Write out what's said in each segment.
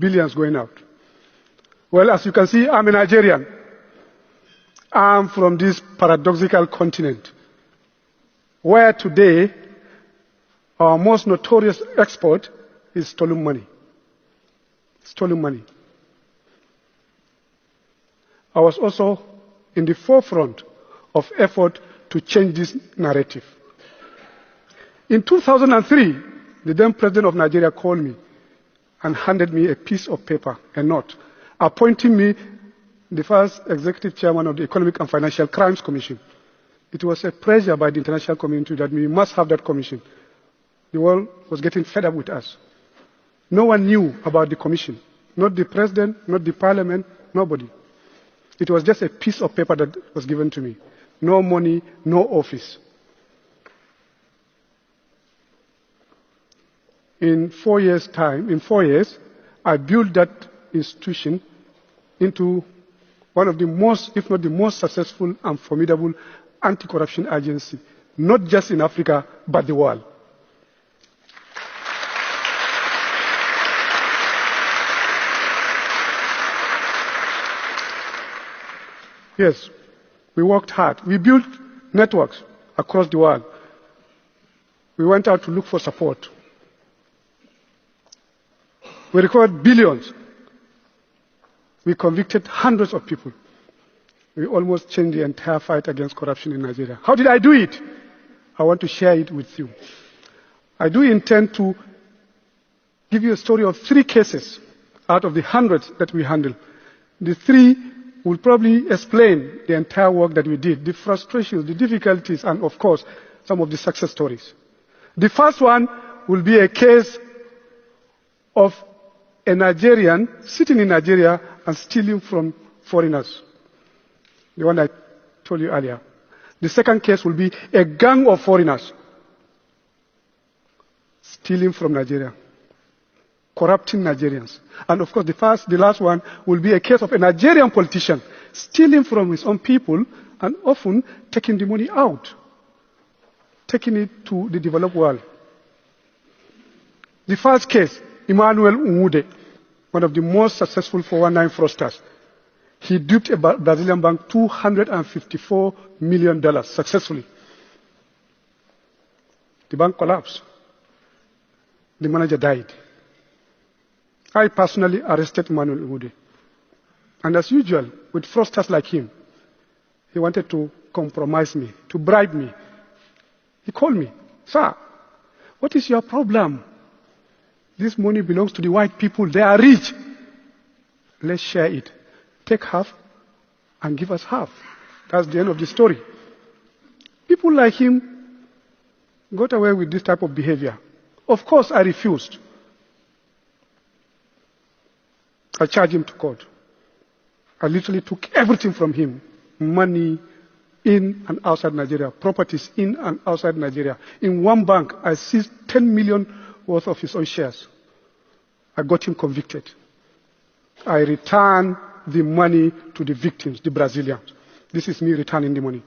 billions going out. Well, as you can see, I'm a Nigerian. I'm from this paradoxical continent, where today our most notorious export is stolen money. Stolen money. I was also in the forefront of effort to change this narrative. In 2003, the then president of Nigeria called me and handed me a piece of paper, a note, appointing me the first executive chairman of the Economic and Financial Crimes Commission. It was a pressure by the international community that we must have that commission. The world was getting fed up with us. No one knew about the commission. Not the president, not the parliament, nobody. It was just a piece of paper that was given to me. No money, no office. In 4 years' time, I built that institution into one of the most, if not the most successful and formidable anti-corruption agency, not just in Africa, but the world. Yes, we worked hard. We built networks across the world. We went out to look for support. We recovered billions. We convicted hundreds of people. We almost changed the entire fight against corruption in Nigeria. How did I do it? I want to share it with you. I do intend to give you a story of 3 cases out of the hundreds that we handled. The 3 will probably explain the entire work that we did, the frustrations, the difficulties, and of course, some of the success stories. The first one will be a case of a Nigerian sitting in Nigeria and stealing from foreigners, the one I told you earlier. The second case will be a gang of foreigners stealing from Nigeria, corrupting Nigerians. And of course, the last one will be a case of a Nigerian politician stealing from his own people and often taking the money out, taking it to the developed world. The first case, Emmanuel Nwude, one of the most successful 419 fraudsters. He duped a Brazilian bank $254 million successfully. The bank collapsed. The manager died. I personally arrested Emmanuel Nwude. And as usual, with fraudsters like him, he wanted to compromise me, to bribe me. He called me, "Sir, what is your problem? This money belongs to the white people. They are rich. Let's share it. Take half and give us half." That's the end of the story. People like him got away with this type of behavior. Of course, I refused. I charged him to court. I literally took everything from him. Money in and outside Nigeria, properties in and outside Nigeria. In one bank, I seized 10 million worth of his own shares. I got him convicted. I returned the money to the victims, the Brazilians. This is me returning the money.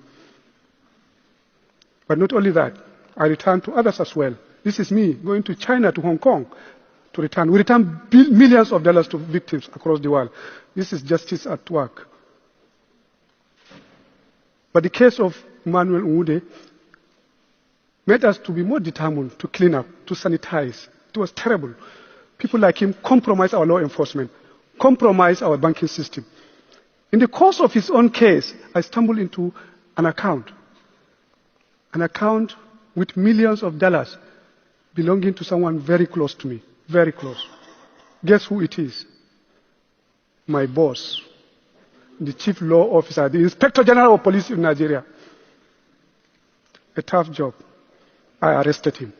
But not only that, I returned to others as well. This is me going to China, to Hong Kong to return. We return millions of dollars to victims across the world. This is justice at work. But the case of Emmanuel Nwude made us to be more determined to clean up, to sanitize. It was terrible. People like him compromised our law enforcement, compromised our banking system. In the course of his own case, I stumbled into an account with millions of dollars belonging to someone very close to me, very close. Guess who it is? My boss, the chief law officer, the inspector general of police in Nigeria. A tough job. I arrested him.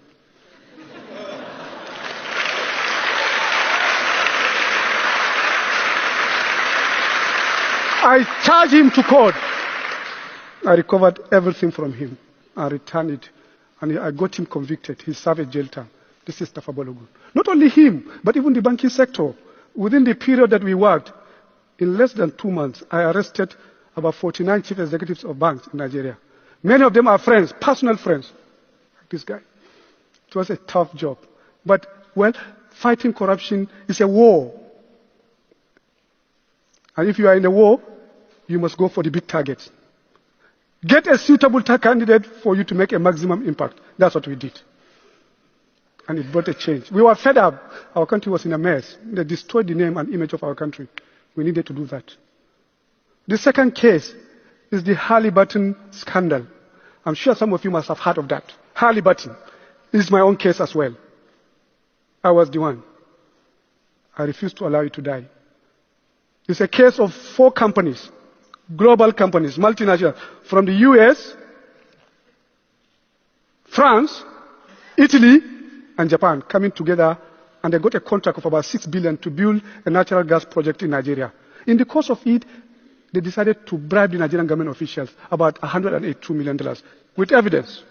I charged him to court. I recovered everything from him. I returned it. And I got him convicted. He served a jail term. This is Tafa Balogun. Not only him, but even the banking sector. Within the period that we worked, in less than 2 months, I arrested about 49 chief executives of banks in Nigeria. Many of them are friends, personal friends, like this guy. It was a tough job. But, well, fighting corruption is a war. And if you are in a war, you must go for the big targets. Get a suitable candidate for you to make a maximum impact. That's what we did. And it brought a change. We were fed up. Our country was in a mess. They destroyed the name and image of our country. We needed to do that. The second case is the Halliburton scandal. I'm sure some of you must have heard of that. Halliburton. This is my own case as well. I was the one. I refused to allow it to die. It's a case of 4 companies, global companies, multinational, from the US, France, Italy, and Japan coming together, and they got a contract of about $6 billion to build a natural gas project in Nigeria. In the course of it, they decided to bribe the Nigerian government officials about $182 million with evidence.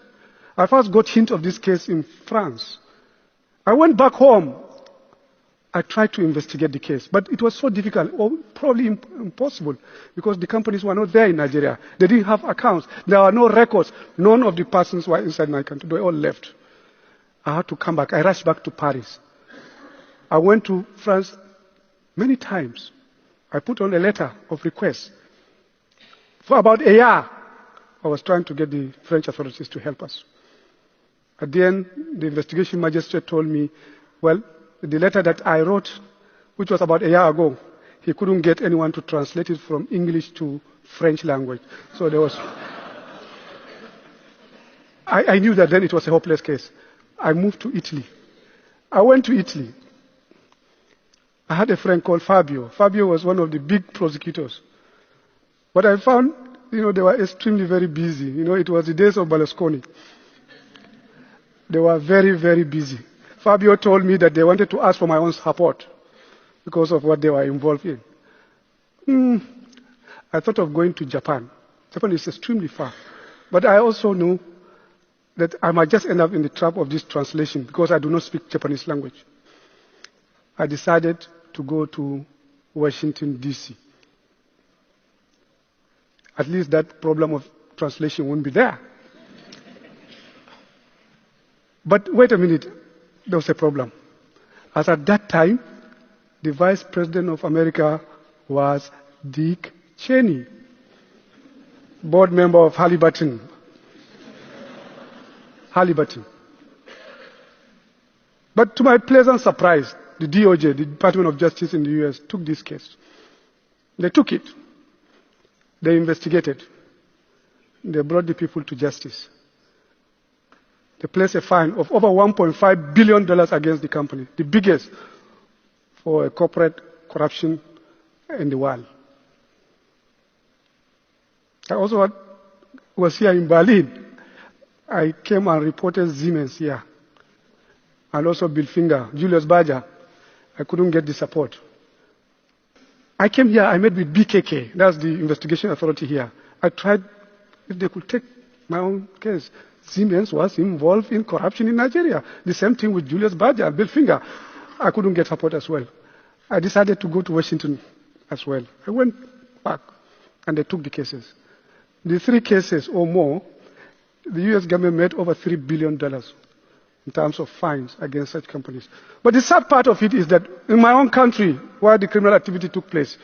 I first got hint of this case in France. I went back home. I tried to investigate the case, but it was so difficult, or probably impossible, because the companies were not there in Nigeria. They didn't have accounts. There were no records. None of the persons were inside my country. They all left. I had to come back. I rushed back to Paris. I went to France many times. I put on a letter of request. For about a year, I was trying to get the French authorities to help us. At the end, the investigation magistrate told me, well, the letter that I wrote, which was about a year ago, he couldn't get anyone to translate it from English to French language. So there was... I knew that then it was a hopeless case. I moved to Italy. I went to Italy. I had a friend called Fabio. Fabio was one of the big prosecutors. But I found, they were extremely very busy. It was the days of Berlusconi. They were very, very busy. Fabio told me that they wanted to ask for my own support because of what they were involved in. I thought of going to Japan. Japan is extremely far. But I also knew that I might just end up in the trap of this translation because I do not speak Japanese language. I decided to go to Washington, D.C. At least that problem of translation won't be there. But wait a minute, there was a problem. As at that time, the Vice President of America was Dick Cheney, board member of Halliburton. But to my pleasant surprise, the DOJ, the Department of Justice in the US, took this case. They took it. They investigated. They brought the people to justice. They placed a fine of over $1.5 billion against the company, the biggest for corporate corruption in the world. I also was here in Berlin. I came and reported Siemens here, and also Bilfinger, Julius Baer. I couldn't get the support. I came here, I met with BKK, that's the investigation authority here. I tried if they could take my own case. Siemens was involved in corruption in Nigeria. The same thing with Julius Baer and Bilfinger. I couldn't get support as well. I decided to go to Washington as well. I went back, and they took the cases. The 3 cases or more, the US government made over $3 billion in terms of fines against such companies. But the sad part of it is that in my own country, where the criminal activity took place,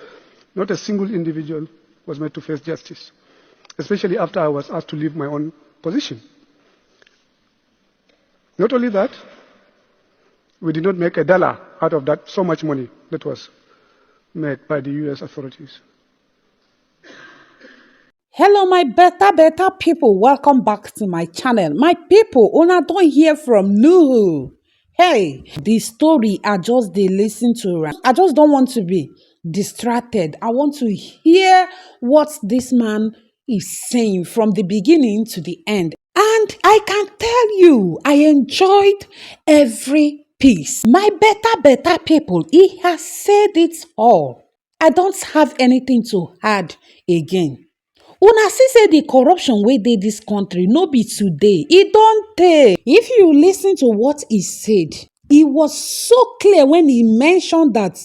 not a single individual was made to face justice, especially after I was asked to leave my own position. Not only that, we did not make a dollar out of that, so much money that was made by the US authorities. Hello, my better people. Welcome back to my channel. My people, una don't hear from Nuhu. Hey, the story I just dey listen to. I just don't want to be distracted. I want to hear what this man is saying from the beginning to the end. And I can tell you, I enjoyed every piece. My better people, he has said it all. I don't have anything to add again. Una see say the corruption wey dey dis country no be today, e don tey. If you listen to what he said, e was so clear when he mentioned that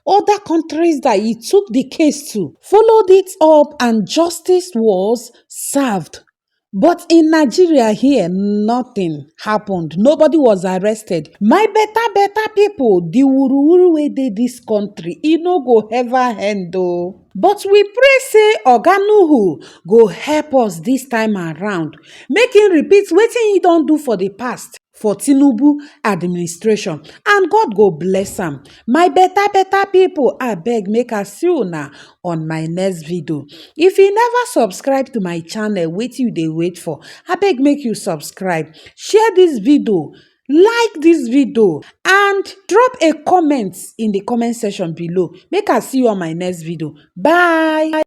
other countries that he took the case to followed it up and justice was served But in Nigeria here, nothing happened. Nobody was arrested. My better people, the wuruwuru wey dey dis country, e no go ever end o. But we pray say Oga Nuhu go help us this time around. Make him repeat wetin he don do for the past for Tinubu administration, and God go bless am. My better people, abeg make I see una on my next video. If you never subscribe to my channel, wetin you dey wait for? Abeg make you subscribe, share this video, like this video, and drop a comment in the comment section below. Make I see you on my next video. Bye.